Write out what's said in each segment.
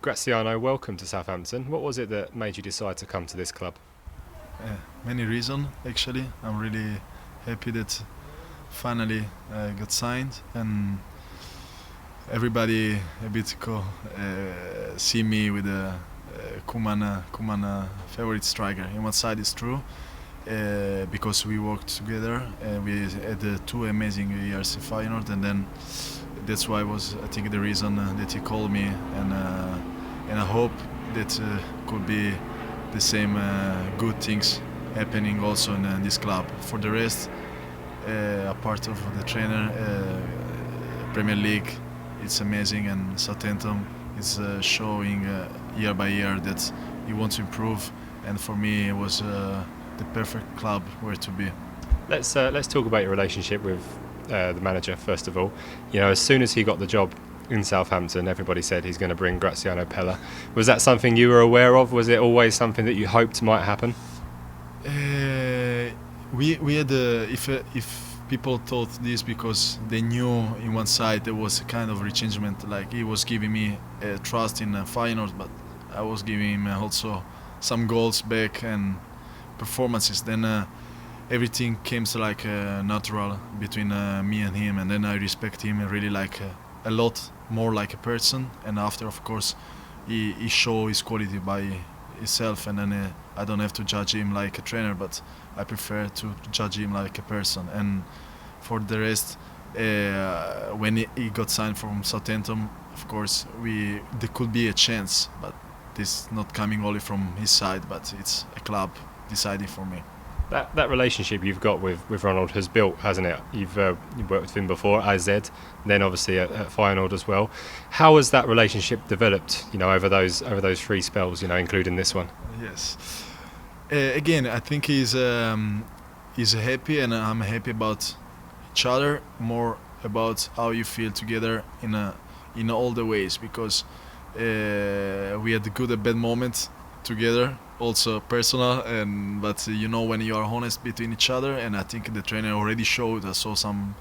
Graziano, welcome to Southampton. What was it that made you decide to come to this club? Many reasons actually. I'm really happy that finally got signed, and everybody a bit see me with a Kuman favorite striker. In one side is true because we worked together and we had two amazing years in Feyenoord, and then that's why was I think the reason that he called me, and I hope that could be the same good things happening also in this club. For the rest, a part of the trainer, Premier League, it's amazing, and Southampton is showing year by year that he wants to improve, and for me it was the perfect club where to be. Let's talk about your relationship with the manager first of all. You know, as soon as he got the job in Southampton, everybody said he's going to bring Graziano Pellè. Was that something you were aware of? Was it always something that you hoped might happen? We had if people thought this because they knew in one side there was a kind of rechangement, like he was giving me trust in Feyenoord, but I was giving him also some goals back and performances. Then everything came like natural between me and him, and then I respect him really like a lot more like a person. And after, of course, he show his quality by himself, and then I don't have to judge him like a trainer, but I prefer to judge him like a person. And for the rest, when he got signed from Southampton, of course there could be a chance, but this not coming only from his side, but it's a club deciding for me. That relationship you've got with Ronald has built, hasn't it? You've worked with him before at AZ, then obviously at Feyenoord as well. How has that relationship developed? You know, over those three spells, you know, including this one. Yes. Again, I think he's happy, and I'm happy about each other. More about how you feel together in all the ways, because we had good and bad moments together, also personal, but you know when you are honest between each other, and I think the trainer already showed. I saw some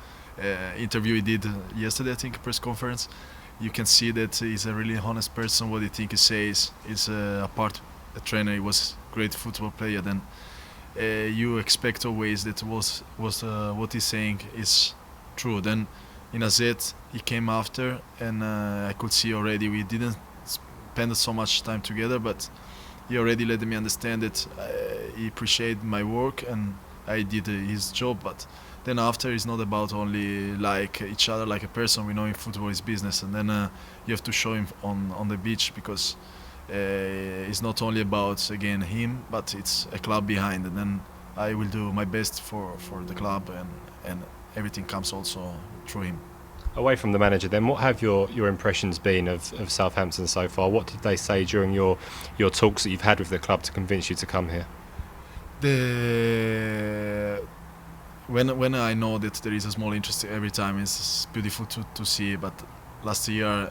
interview he did yesterday, I think, press conference. You can see that he's a really honest person. What he think he says is apart. The trainer, he was great football player. Then you expect always that what he's saying is true. Then in AZ he came after, and I could see already we didn't spend so much time together, but he already let me understand that he appreciated my work and I did his job. But then after, it's not about only like each other like a person. We know in football is business, and then you have to show him on the beach, because it's not only about again him, but it's a club behind, and then I will do my best for the club, and everything comes also through him. Away from the manager then, what have your impressions been of Southampton so far? What did they say during your talks that you've had with the club to convince you to come here? When I know that there is a small interest every time, it's beautiful to see. But last year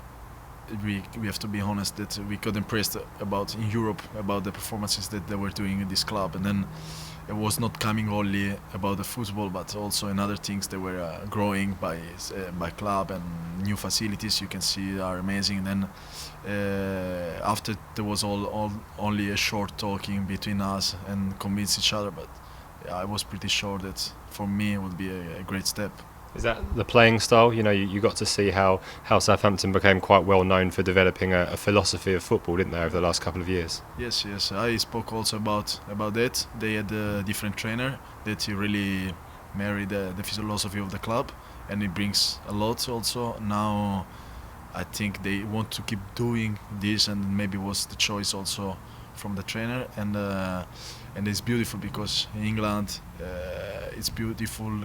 we have to be honest that we got impressed about in Europe about the performances that they were doing in this club, and then it was not coming only about the football, but also in other things. They were growing by club, and new facilities you can see are amazing. And then after there was only a short talking between us and convince each other, but I was pretty sure that for me it would be a great step. Is that the playing style? You know, you got to see how Southampton became quite well known for developing a philosophy of football, didn't they, over the last couple of years? Yes. I spoke also about that. They had a different trainer that he really married the philosophy of the club, and he brings a lot also. Now I think they want to keep doing this, and maybe was the choice also from the trainer, and it's beautiful because in England it's beautiful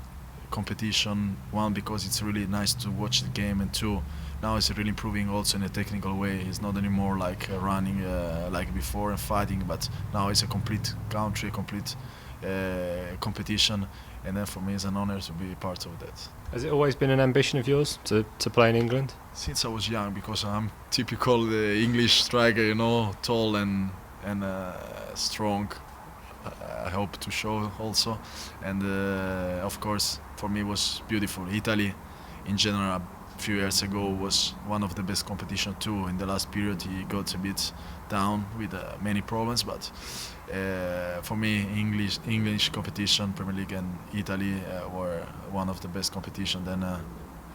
competition. One, because it's really nice to watch the game, and two, now it's really improving also in a technical way. It's not anymore like running like before and fighting, but now it's a complete country, a complete competition, and then for me it's an honor to be part of that. Has it always been an ambition of yours to play in England? Since I was young, because I'm typical English striker, you know, tall and strong. I hope to show also, and of course for me it was beautiful. Italy in general, a few years ago was one of the best competition too. In the last period, he got a bit down with many problems, but for me, English competition, Premier League and Italy were one of the best competition. Then,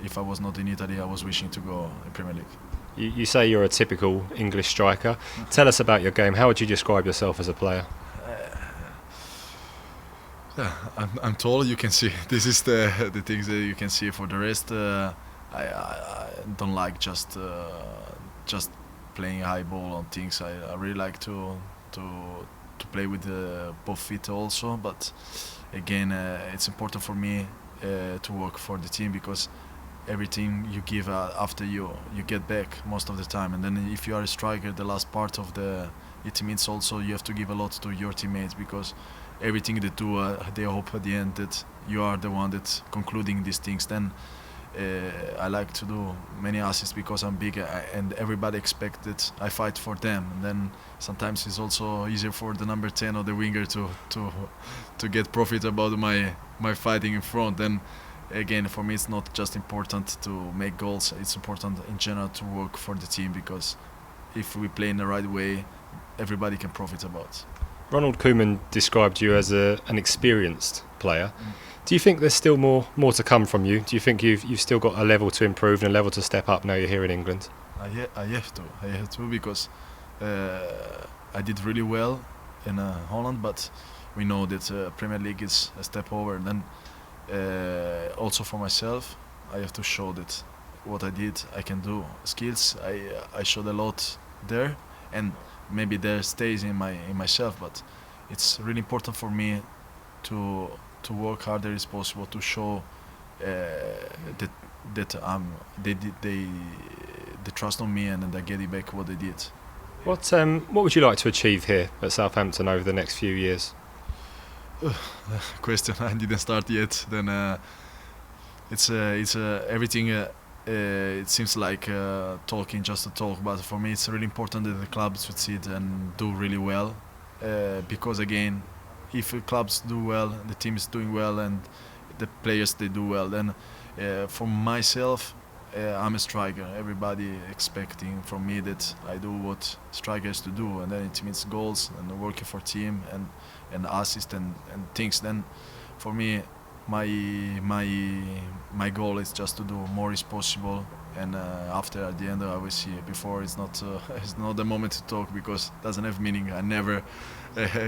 if I was not in Italy, I was wishing to go in Premier League. You say you're a typical English striker. Tell us about your game. How would you describe yourself as a player? Yeah, I'm tall. You can see this is the things that you can see. For the rest, I don't like just playing high ball on things. I really like to play with both feet also. But again, it's important for me to work for the team, because everything you give after you get back most of the time. And then if you are a striker, the last part of it means also you have to give a lot to your teammates, because everything they do, they hope at the end that you are the one that's concluding these things. Then I like to do many assists because I'm big, and everybody expects that I fight for them. And then sometimes it's also easier for the number 10 or the winger to get profit about my fighting in front. Then again, for me, it's not just important to make goals. It's important in general to work for the team, because if we play in the right way, everybody can profit about. Ronald Koeman described you as an experienced player. Do you think there's still more to come from you? Do you think you've still got a level to improve and a level to step up now you're here in England? I have to, because I did really well in Holland, but we know that Premier League is a step over. And then also for myself, I have to show that what I did, I can do. Skills, I showed a lot there, and maybe there stays in myself. But it's really important for me to work harder as possible, to show that they trust on me, and they're getting back what they did. What would you like to achieve here at Southampton over the next few years? Question. I didn't start yet. Then it's everything. It seems like talking just to talk, but for me it's really important that the club succeed and do really well, because again, if the clubs do well, the team is doing well, and the players they do well, then for myself, I'm a striker. Everybody expecting from me that I do what strikers to do, and then it means goals and working for team and assist and things. Then for me, my goal is just to do more as possible, and after at the end I will see. Before it's not the moment to talk, because it doesn't have meaning. I never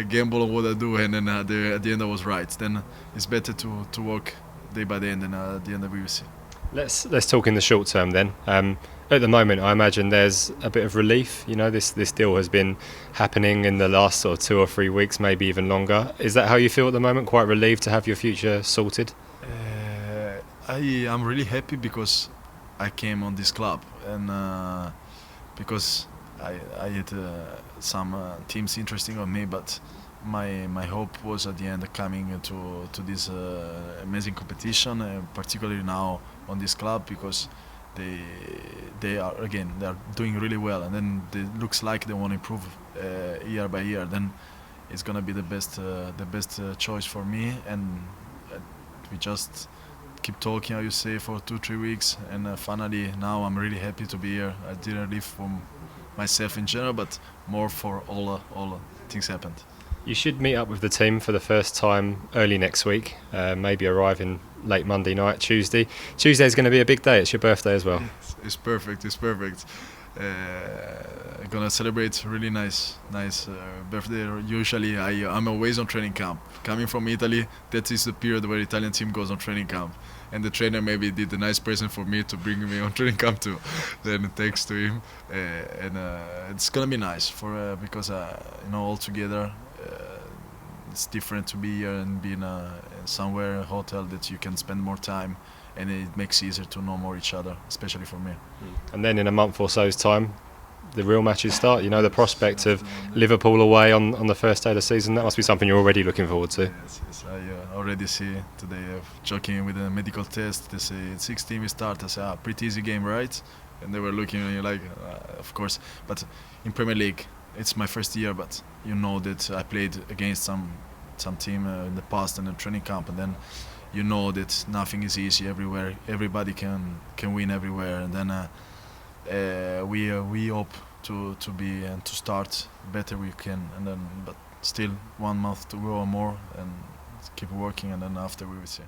gamble on what I do, and then at the end I was right. Then it's better to work day by day, and then at the end we will see. Let's talk in the short term then. At the moment, I imagine there's a bit of relief. You know, this deal has been happening in the last sort of 2 or 3 weeks, maybe even longer. Is that how you feel at the moment? Quite relieved to have your future sorted? I'm really happy because I came on this club, and because I had some teams interesting on me, but my hope was at the end coming to this amazing competition, particularly now on this club, because they are doing really well, and then it looks like they want to improve year by year. Then it's gonna be the best choice for me, and we just keep talking, how you say, for 2-3 weeks, and finally now I'm really happy to be here. I didn't live for myself in general, but more for all things happened. You should meet up with the team for the first time early next week, maybe arrive in late Monday night, Tuesday. Tuesday's going to be a big day. It's your birthday as well. It's perfect. Gonna celebrate really nice birthday. Usually I'm always on training camp. Coming from Italy, that is the period where Italian team goes on training camp, and the trainer maybe did a nice present for me to bring me on training camp too. Then thanks to him, and it's gonna be nice because all together. It's different to be here and be in somewhere, a hotel that you can spend more time, and it makes it easier to know more each other, especially for me. And then in a month or so's time, the real matches start. You know, the prospect of Liverpool away on the first day of the season, that must be something you're already looking forward to. Yes, I already see today, joking with a medical test, they say 16 we start. I say, pretty easy game, right? And they were looking at you like, of course. But in Premier League, it's my first year, but you know that I played against some team in the past in the training camp, and then you know that nothing is easy everywhere. Everybody can win everywhere, and then we hope to be and to start better we can, and then but still 1 month to go or more, and keep working, and then after we will see.